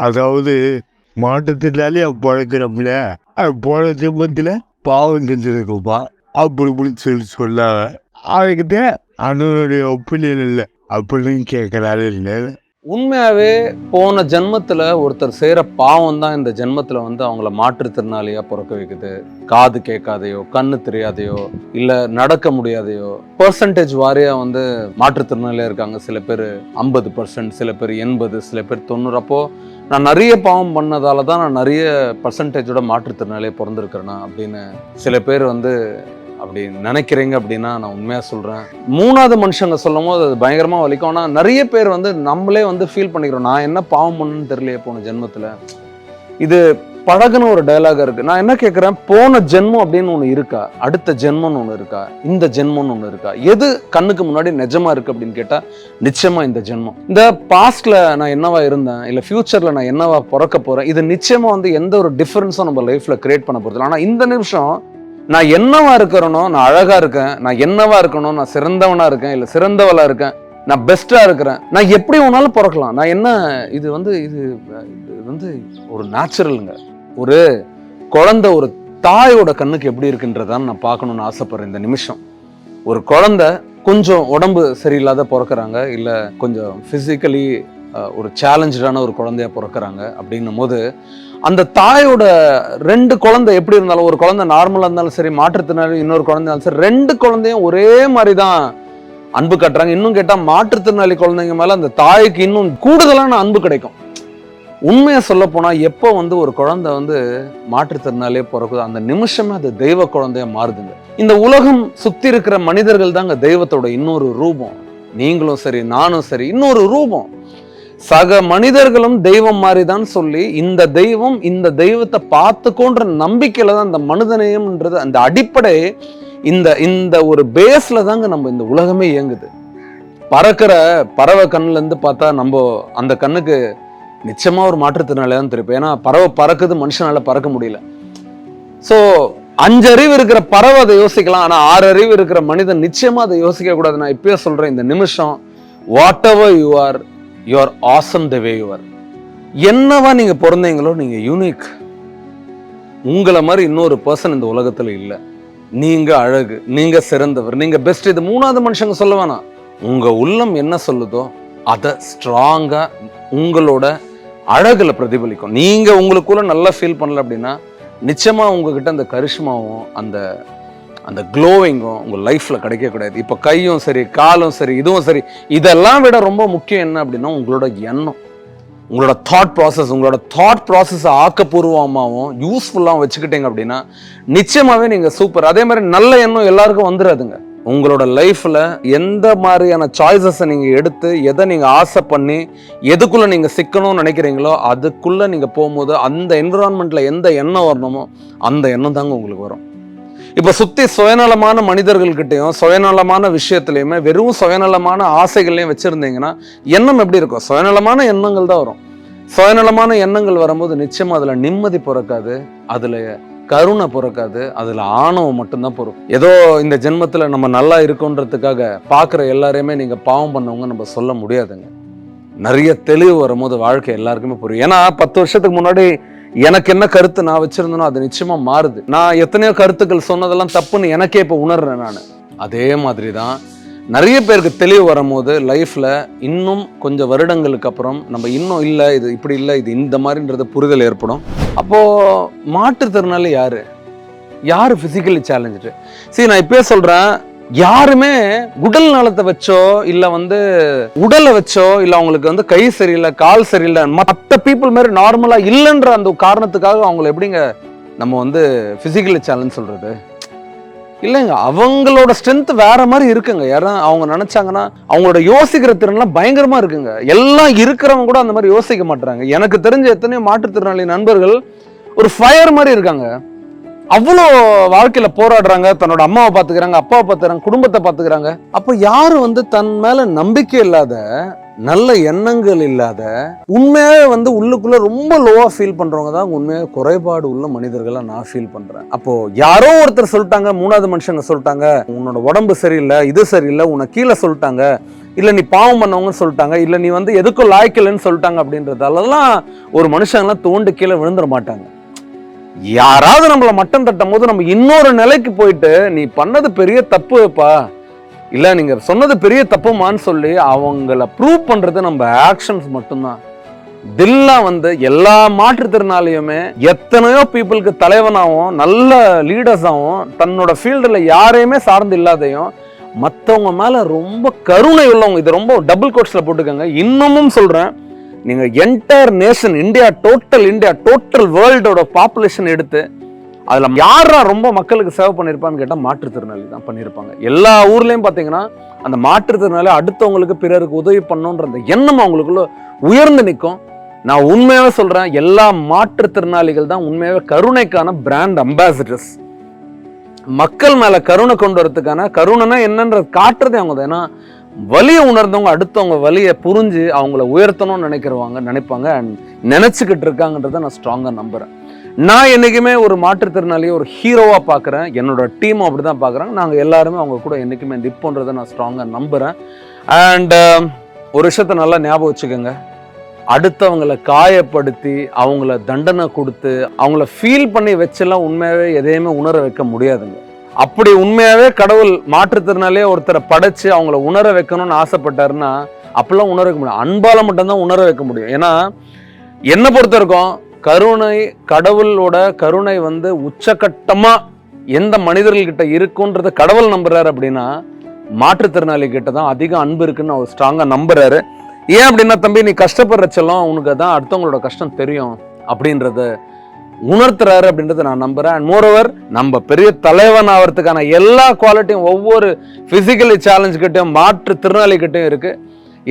அதாவது மாற்றத்தினாலே பிழைக்கிறோம்ல, அது போன ஜென்மத்தில் பாவம் செஞ்சிருக்குப்பா அப்படி சொல்லாங்க. அவர்கிட்ட அண்ணனுடைய ஒப்பீனியன் இல்லை அப்படின்னு கேட்கறாரு இல்லை. உண்மையாவே போன ஜென்மத்துல ஒருத்தர் செய்யற பாவம் தான் இந்த ஜென்மத்துல வந்து அவங்கள மாற்றுத்திறனாளியா பிறக்க வைக்குது. காது கேட்காதையோ, கண்ணு தெரியாதையோ, இல்ல நடக்க முடியாதையோ, பெர்சன்டேஜ் வாரியா வந்து மாற்றுத்திறனாளியா இருக்காங்க. சில பேர் 50%, சில பேர் 80%, சில பேர் 90%. அப்போ நான் நிறைய பாவம் பண்ணதால தான் நான் நிறைய பர்சன்டேஜோட மாற்றுத்திறனாளியா பிறந்திருக்கிறேனா அப்படின்னு சில பேர் வந்து அப்படி நினைக்கிறீங்க அப்படின்னா நான் உண்மையாக சொல்கிறேன். மூணாவது மனுஷங்க சொல்லும் போது அது பயங்கரமாக வலிக்கும். ஆனால் நிறைய பேர் வந்து நம்மளே வந்து ஃபீல் பண்ணிக்கிறோம், நான் என்ன பாவம் பண்ணுன்னு தெரியலையே போன ஜென்மத்தில். இது பழகுன ஒரு டைலாக் இருக்குது. நான் என்ன கேட்குறேன், போன ஜென்மம் அப்படின்னு ஒன்று இருக்கா? அடுத்த ஜென்மம்னு ஒன்று இருக்கா? இந்த ஜென்மம்னு ஒன்று இருக்கா? எது கண்ணுக்கு முன்னாடி நிஜமாக இருக்குது அப்படின்னு கேட்டால் நிச்சயமாக இந்த ஜென்மம். இந்த பாஸ்டில் நான் என்னவா இருந்தேன், இல்லை ஃப்யூச்சரில் நான் என்னவா பிறக்க போகிறேன், இது நிச்சயமாக வந்து எந்த ஒரு டிஃப்ரென்ஸும் நம்ம லைஃப்பில் கிரியேட் பண்ண போகிறது. ஆனால் இந்த நிமிஷம் நான் என்னவா இருக்கிறேனோ, நான் அழகா இருக்கேன், நான் என்னவா இருக்கணும், நான் சிறந்தவனா இருக்கேன், இல்லை சிறந்தவளா இருக்கேன், நான் பெஸ்டா இருக்கிறேன், நான் எப்படி வேணாலும் பிறக்கலாம். நான் என்ன இது வந்து ஒரு நேச்சுரலுங்க. ஒரு குழந்தை ஒரு தாயோட கண்ணுக்கு எப்படி இருக்குன்றதான் நான் பார்க்கணும்னு ஆசைப்படுறேன் இந்த நிமிஷம். ஒரு குழந்தை கொஞ்சம் உடம்பு சரியில்லாத பிறக்கிறாங்க, இல்லை கொஞ்சம் பிசிக்கலி ஒரு சேலஞ்சான ஒரு குழந்தையா பிறக்கிறாங்க அப்படின்னும் போது அந்த தாயோட 2 குழந்தை எப்படி இருந்தாலும், ஒரு குழந்தை நார்மலா இருந்தாலும் சரி, மாற்றுத்திறனாளி இன்னொரு குழந்தை இருந்தாலும் சரி, 2 குழந்தையும் ஒரே மாதிரி தான் அன்பு காட்டுறாங்க. இன்னும் கேட்டா மாற்றுத்திறனாளி குழந்தைங்க மேல அந்த தாய்க்கு இன்னும் கூடுதலான அன்பு கிடைக்கும். உண்மையை சொல்ல போனா எப்போ வந்து ஒரு குழந்தை வந்து மாற்றுத்திறனாளியே பிறக்குது, அந்த நிமிஷமே அது தெய்வ குழந்தையா மாறுதுங்க. இந்த உலகம் சுத்தி இருக்கிற மனிதர்கள் தாங்க தெய்வத்தோட இன்னொரு ரூபம். நீங்களும் சரி, நானும் சரி, இன்னொரு ரூபம். சக மனிதர்களும் தெய்வம் மாதிரிதான் சொல்லி இந்த தெய்வம் இந்த தெய்வத்தை பார்த்துக்கோன்ற நம்பிக்கையில தான் இந்த மனிதநேயம்ன்றது, அந்த அடிப்படை, இந்த ஒரு பேஸ்ல தாங்க நம்ம இந்த உலகமே இயங்குது. பறக்கிற பறவை கண்ணுல இருந்து பார்த்தா நம்ம அந்த கண்ணுக்கு நிச்சயமா ஒரு மாற்றுத்திறனால தான் தெரியும். ஏன்னா பறவை பறக்குது, மனுஷனால பறக்க முடியல. ஸோ 5 அறிவு இருக்கிற பறவை அதை யோசிக்கலாம், ஆனா 6 அறிவு இருக்கிற மனிதன் நிச்சயமா அதை யோசிக்க கூடாது. நான் இப்பயே சொல்றேன், இந்த நிமிஷம் what ever you are, you are awesome the way you are. என்னவா நீங்க பிறந்தீங்களோ நீங்க யூனிக். உங்களை மாதிரி இன்னொரு பர்சன் இந்த உலகத்துல இல்லை. நீங்க அழகு, நீங்க சிறந்தவர், நீங்க பெஸ்ட். இது மூணாவது மனுஷங்க சொல்ல வேணாம். உங்க உள்ளம் என்ன சொல்லுதோ அதை ஸ்ட்ராங்கா உங்களோட அழகுல பிரதிபலிக்கும். நீங்க உங்களுக்குள்ள நல்லா ஃபீல் பண்ணல அப்படின்னா நிச்சயமா உங்ககிட்ட அந்த கரிஷ்மாவும் அந்த க்ளோவிங்கும் உங்கள் லைஃப்பில் கிடைக்கக்கூடாது. இப்போ கையும் சரி, காலும் சரி, இதுவும் சரி, இதெல்லாம் விட ரொம்ப முக்கியம் என்ன அப்படின்னா உங்களோட எண்ணம், உங்களோட தாட் ப்ராசஸை ஆக்கப்பூர்வமாகவும் யூஸ்ஃபுல்லாகவும் வச்சுக்கிட்டீங்க அப்படின்னா நிச்சயமாகவே நீங்கள் சூப்பர். அதே மாதிரி நல்ல எண்ணம் எல்லாருக்கும் வந்துடாதுங்க. உங்களோட லைஃப்பில் எந்த மாதிரியான சாய்ஸஸை நீங்கள் எடுத்து, எதை நீங்கள் ஆசை பண்ணி, எதுக்குள்ளே நீங்கள் சிக்கணும்னு நினைக்கிறீங்களோ அதுக்குள்ளே நீங்கள் போகும்போது அந்த என்விரான்மெண்ட்டில் எந்த எண்ணம் வரணுமோ அந்த எண்ணம் தாங்க உங்களுக்கு வரும். இப்போ சுற்றி சுயநலமான மனிதர்கள்கிட்டையும் சுயநலமான விஷயத்துலையுமே வெறும் சுயநலமான ஆசைகளையும் வச்சுருந்தீங்கன்னா எண்ணம் எப்படி இருக்கும்? சுயநலமான எண்ணங்கள் தான் வரும். சுயநலமான எண்ணங்கள் வரும்போது நிச்சயமாக அதில் நிம்மதி பிறக்காது, அதில் கருணை பிறக்காது, அதில் ஆணவம் மட்டும்தான் பிறக்கும். ஏதோ இந்த ஜென்மத்தில் நம்ம நல்லா இருக்கோன்றதுக்காக பார்க்குற எல்லாரையுமே நீங்கள் பாவம் பண்ணவங்க நம்ம சொல்ல முடியாதுங்க. நிறைய தெளிவு வரும்போது வாழ்க்கை எல்லாருக்குமே புரியும். ஏன்னா 10 வருஷத்துக்கு முன்னாடி எனக்கு என்ன கருத்து நான் வச்சிருந்தேனோ அது நிச்சயமா மாறுது. நான் எத்தனையோ கருத்துக்கள் சொன்னதெல்லாம் தப்புன்னு எனக்கே இப்போ உணர்றேன் நான். அதே மாதிரி தான் நிறைய பேருக்கு தெளிவு வரும்போது லைஃப்ல இன்னும் கொஞ்சம் வருடங்களுக்கு அப்புறம் நம்ம இன்னும் இல்லை, இது இப்படி இல்லை, இது இந்த மாதிரின்றது புரிதல் ஏற்படும். அப்போ மாற்றுத்திறனாளி யாரு பிசிக்கலி சேலஞ்சு? சரி, நான் இப்பயே சொல்றேன், யாருமே உடல் நலத்தை வச்சோ இல்ல உடலை வச்சோ இல்ல அவங்களுக்கு கை சரியில்லை, கால் சரியில்லை, மற்ற பீப்புள் மாதிரி நார்மலா இல்லைன்ற அந்த காரணத்துக்காக அவங்களை எப்படிங்க நம்ம பிசிக்கலி சேலஞ்ச் சொல்றது? இல்லைங்க, அவங்களோட ஸ்ட்ரென்த் வேற மாதிரி இருக்குங்க. யாரும் அவங்க நினைச்சாங்கன்னா அவங்களோட யோசிக்கிற திறன்லாம் பயங்கரமா இருக்குங்க. எல்லாம் இருக்கிறவங்க கூட அந்த மாதிரி யோசிக்க மாட்டாங்க. எனக்கு தெரிஞ்ச எத்தனையோ மாற்றுத்திறனாளி நண்பர்கள் ஒரு ஃபயர் மாதிரி இருக்காங்க. அவ்வளோ வாழ்க்கையில போராடுறாங்க, தன்னோட அம்மாவை பார்த்துக்கிறாங்க, அப்பாவை பார்த்துக்கிறாங்க, குடும்பத்தை பார்த்துக்கிறாங்க. அப்போ யாரு தன் மேல நம்பிக்கை இல்லாத, நல்ல எண்ணங்கள் இல்லாத, உண்மையாவே உள்ளுக்குள்ள ரொம்ப லோவா ஃபீல் பண்றவங்க தான் உண்மையாக குறைபாடு உள்ள மனிதர்களா நான் ஃபீல் பண்றேன். அப்போ யாரோ ஒருத்தர் சொல்லிட்டாங்க, மூணாவது மனுஷங்க சொல்லிட்டாங்க, உன்னோட உடம்பு சரியில்லை, இது சரியில்லை, உன்னை கீழே சொல்லிட்டாங்க, இல்லை நீ பாவம் பண்ணவங்கன்னு சொல்லிட்டாங்க, இல்லை நீ வந்து எதுக்கும் லாய்க்கலன்னு சொல்லிட்டாங்க அப்படின்றதாலலாம் ஒரு மனுஷங்களாம் தோண்டு கீழே விழுந்துட மாட்டாங்க. யாராவது நம்மளை மட்டம் தட்டும் போது நம்ம இன்னொரு நிலைக்கு போயிட்டு நீ பண்ணது பெரிய தப்புப்பா, இல்லை நீங்கள் சொன்னது பெரிய தப்புமான்னு சொல்லி அவங்கள ப்ரூவ் பண்ணுறது நம்ம ஆக்ஷன்ஸ் மட்டும்தான். தில்லா வந்து எல்லா மாற்றுத்திறனாலையுமே எத்தனையோ பீப்புளுக்கு தலைவனாகவும் நல்ல லீடர்ஸாகவும் தன்னோட ஃபீல்டில் யாரையுமே சார்ந்து இல்லாதையும் மற்றவங்க மேலே ரொம்ப கருணை உள்ளவங்க. இது ரொம்ப டபுள் கோட்ஸில் போட்டுக்கோங்க. இன்னமும் சொல்கிறேன், நீங்கள் என்டையர் நேஷன் இந்தியா, டோட்டல் வேர்ல்டோட பாப்புலேஷன் எடுத்து அதில் யாரா ரொம்ப மக்களுக்கு சேவை பண்ணியிருப்பான்னு கேட்டால் மாற்றுத்திறனாளி தான் பண்ணியிருப்பாங்க. எல்லா ஊர்லேயும் பார்த்தீங்கன்னா அந்த மாற்றுத்திறனாளி அடுத்தவங்களுக்கு பிறருக்கு உதவி பண்ணணுன்ற அந்த எண்ணம் அவங்களுக்குள்ள உயர்ந்து நிற்கும். நான் உண்மையாகவே சொல்கிறேன், எல்லா மாற்றுத்திறனாளிகள் தான் உண்மையாகவே கருணைக்கான பிராண்ட் அம்பாசிடர்ஸ். மக்கள் மேலே கருணை கொண்டு வரதுக்கான, கருணைனா என்னன்றது காட்டுறதே அவங்க தான். ஏன்னா வலியை உணர்ந்தவங்க அடுத்தவங்க வலியை புரிஞ்சு அவங்கள உயர்த்தணும்னு நினைப்பாங்க அண்ட் நினச்சிக்கிட்டு இருக்காங்கன்றதை நான் ஸ்ட்ராங்காக நம்புகிறேன். நான் என்றைக்குமே ஒரு மாற்றுத்திறனாளியை ஒரு ஹீரோவாக பார்க்குறேன், என்னோட டீமும் அப்படி தான் பார்க்குறாங்க. நாங்கள் எல்லாருமே அவங்க கூட என்றைக்குமே நிற்போன்றதை நான் ஸ்ட்ராங்காக நம்புகிறேன். அண்ட் ஒரு விஷயத்த நல்லா ஞாபகம் வச்சுக்கோங்க, அடுத்தவங்களை காயப்படுத்தி அவங்கள தண்டனை கொடுத்து அவங்கள ஃபீல் பண்ணி வச்செல்லாம் உண்மையாகவே எதையுமே உணர வைக்க முடியாதுங்க. அப்படி உண்மையாகவே கடவுள் மாற்றுத்திறனாலே ஒருத்தரை படைச்சு அவங்கள உணர வைக்கணும்னு ஆசைப்பட்டாருன்னா அப்பெல்லாம் உணர வைக்க முடியும். அன்பால மட்டும்தான் உணர வைக்க முடியும். ஏன்னா என்னை பொறுத்த வரைக்கும் கருணை, கடவுளோட கருணை வந்து உச்சகட்டமா எந்த மனிதர்கள்கிட்ட இருக்குன்றத கடவுள் நம்புறாரு அப்படின்னா மாற்றுத்திறனாளி கிட்ட தான் அதிக அன்பு இருக்குன்னு அவர் ஸ்ட்ராங்கா நம்புறாரு. ஏன் அப்படின்னா, தம்பி நீ கஷ்டப்படுற செல்லம் உனக்கு தான் அடுத்தவங்களோட கஷ்டம் தெரியும் அப்படின்றத உணர்த்துறாரு அப்படின்றத நான் நம்புறேன். அண்ட் மோரோவர் நம்ம பெரிய தலைவன் ஆகிறதுக்கான எல்லா குவாலிட்டியும் ஒவ்வொரு பிசிக்கலி சேலஞ்ச் கிட்டையும் மாற்றுத்திறனாளி கிட்டையும் இருக்கு.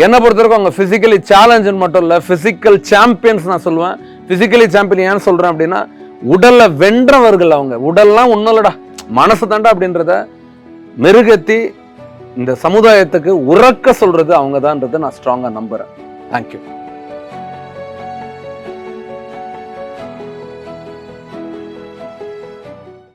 என்னை பொறுத்த வரைக்கும் அவங்க பிசிக்கலி சேலஞ்சுன்னு மட்டும் இல்லை, பிசிக்கல் சாம்பியன்ஸ் நான் சொல்லுவேன். பிசிக்கலி சாம்பியன் ஏன்னு சொல்றேன் அப்படின்னா, உடலை வென்றவர்கள் அவங்க. உடல்லாம் ஒன்றும் இல்லடா, மனசு தாண்டா அப்படின்றத மெருகேத்தி இந்த சமுதாயத்துக்கு உறக்க சொல்றது அவங்க தான்றதை நான் ஸ்ட்ராங்கா நம்புறேன். தேங்க்யூ.